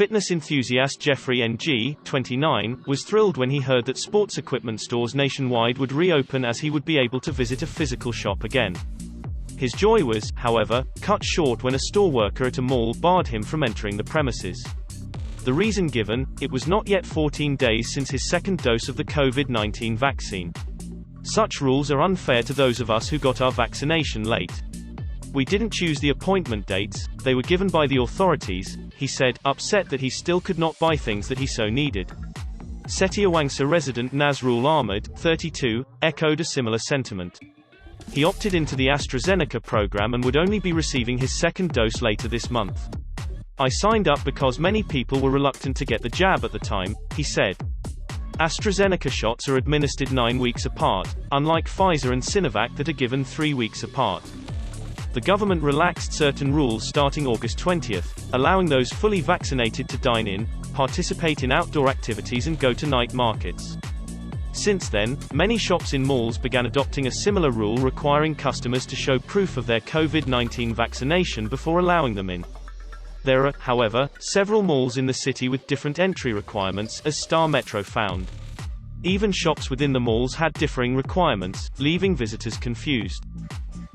Fitness enthusiast Jeffrey Ng, 29, was thrilled when he heard that sports equipment stores nationwide would reopen as he would be able to visit a physical shop again. His joy was, however, cut short when a store worker at a mall barred him from entering the premises. The reason given: it was not yet 14 days since his second dose of the COVID-19 vaccine. Such rules are unfair to those of us who got our vaccination late. We didn't choose the appointment dates, they were given by the authorities, he said, upset that he still could not buy things that he so needed. Setiawangsa resident Nazrul Ahmed, 32, echoed a similar sentiment. He opted into the AstraZeneca program and would only be receiving his second dose later this month. I signed up because many people were reluctant to get the jab at the time, he said. AstraZeneca shots are administered 9 weeks apart, unlike Pfizer and Sinovac that are given 3 weeks apart. The government relaxed certain rules starting August 20, allowing those fully vaccinated to dine in, participate in outdoor activities and go to night markets. Since then, many shops in malls began adopting a similar rule requiring customers to show proof of their COVID-19 vaccination before allowing them in. There are, however, several malls in the city with different entry requirements, as Star Metro found. Even shops within the malls had differing requirements, leaving visitors confused.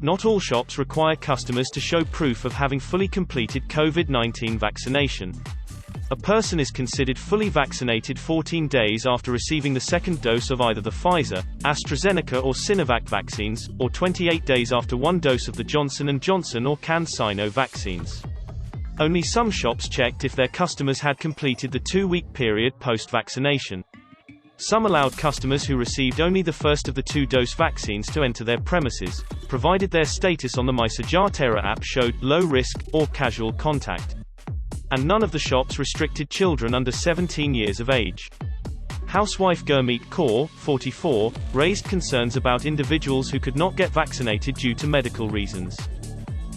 Not all shops require customers to show proof of having fully completed COVID-19 vaccination. A person is considered fully vaccinated 14 days after receiving the second dose of either the Pfizer, AstraZeneca or Sinovac vaccines, or 28 days after one dose of the Johnson & Johnson or CanSino vaccines. Only some shops checked if their customers had completed the 2-week period post-vaccination. Some allowed customers who received only the first of the 2-dose vaccines to enter their premises, provided their status on the MySejahtera app showed low risk or casual contact. And none of the shops restricted children under 17 years of age. Housewife Gurmeet Kaur, 44, raised concerns about individuals who could not get vaccinated due to medical reasons.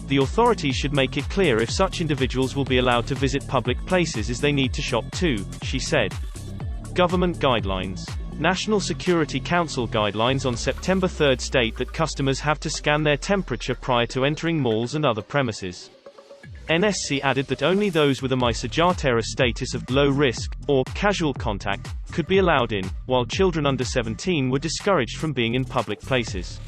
The authorities should make it clear if such individuals will be allowed to visit public places as they need to shop too, she said. Government guidelines. National Security Council guidelines on September 3 state that customers have to scan their temperature prior to entering malls and other premises. NSC added that only those with a MySejahtera status of low risk or casual contact could be allowed in, while children under 17 were discouraged from being in public places.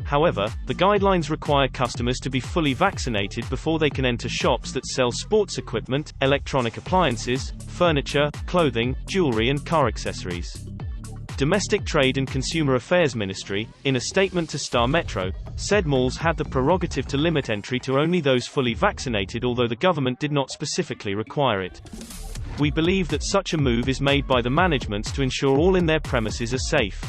However, the guidelines require customers to be fully vaccinated before they can enter shops that sell sports equipment, electronic appliances, furniture, clothing, jewelry and car accessories. Domestic Trade and Consumer Affairs Ministry, in a statement to Star Metro, said malls had the prerogative to limit entry to only those fully vaccinated, although the government did not specifically require it. We believe that such a move is made by the managements to ensure all in their premises are safe.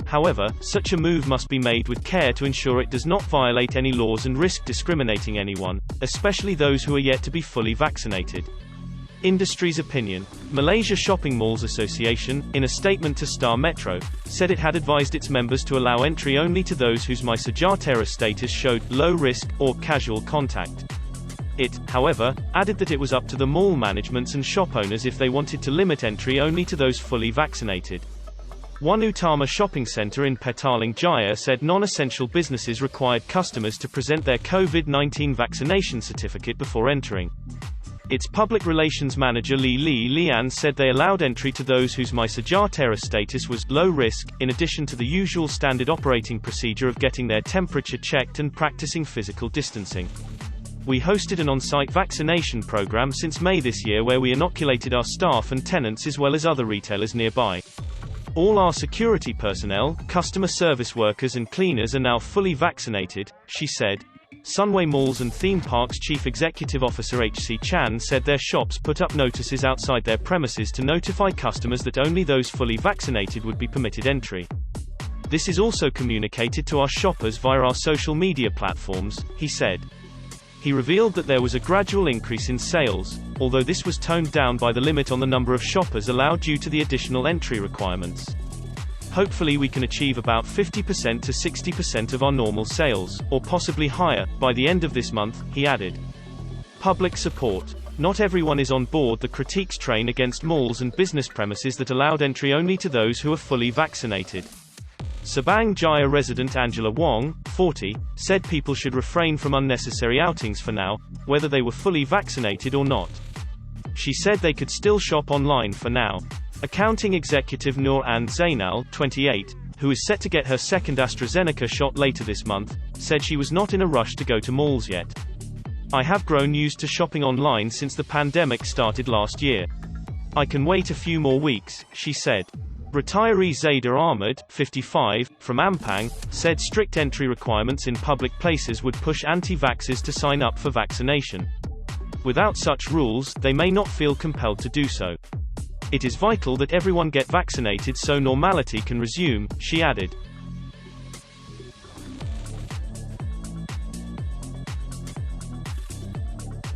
However, such a move must be made with care to ensure it does not violate any laws and risk discriminating anyone, especially those who are yet to be fully vaccinated. Industry's opinion. Malaysia Shopping Malls Association, in a statement to Star Metro, said it had advised its members to allow entry only to those whose MySejahtera status showed low risk or casual contact. It, however, added that it was up to the mall managements and shop owners if they wanted to limit entry only to those fully vaccinated. One Utama shopping center in Petaling Jaya said non-essential businesses required customers to present their COVID-19 vaccination certificate before entering. Its public relations manager Lee Lian said they allowed entry to those whose MySejahtera status was low risk, in addition to the usual standard operating procedure of getting their temperature checked and practicing physical distancing. We hosted an on-site vaccination program since May this year where we inoculated our staff and tenants as well as other retailers nearby. All our security personnel, customer service workers and cleaners are now fully vaccinated, she said. Sunway Malls and Theme Parks Chief Executive Officer H.C. Chan said their shops put up notices outside their premises to notify customers that only those fully vaccinated would be permitted entry. This is also communicated to our shoppers via our social media platforms, he said. He revealed that there was a gradual increase in sales, although this was toned down by the limit on the number of shoppers allowed due to the additional entry requirements. Hopefully we can achieve about 50% to 60% of our normal sales, or possibly higher, by the end of this month, he added. Public support. Not everyone is on board the critiques train against malls and business premises that allowed entry only to those who are fully vaccinated. Sabang Jaya resident Angela Wong, 40, said people should refrain from unnecessary outings for now, whether they were fully vaccinated or not. She said they could still shop online for now. Accounting executive Noor Ann Zainal, 28, who is set to get her second AstraZeneca shot later this month, said she was not in a rush to go to malls yet. "I have grown used to shopping online since the pandemic started last year. I can wait a few more weeks," she said. Retiree Zaida Ahmed, 55, from Ampang, said strict entry requirements in public places would push anti-vaxxers to sign up for vaccination. Without such rules, they may not feel compelled to do so. "It is vital that everyone get vaccinated so normality can resume," she added.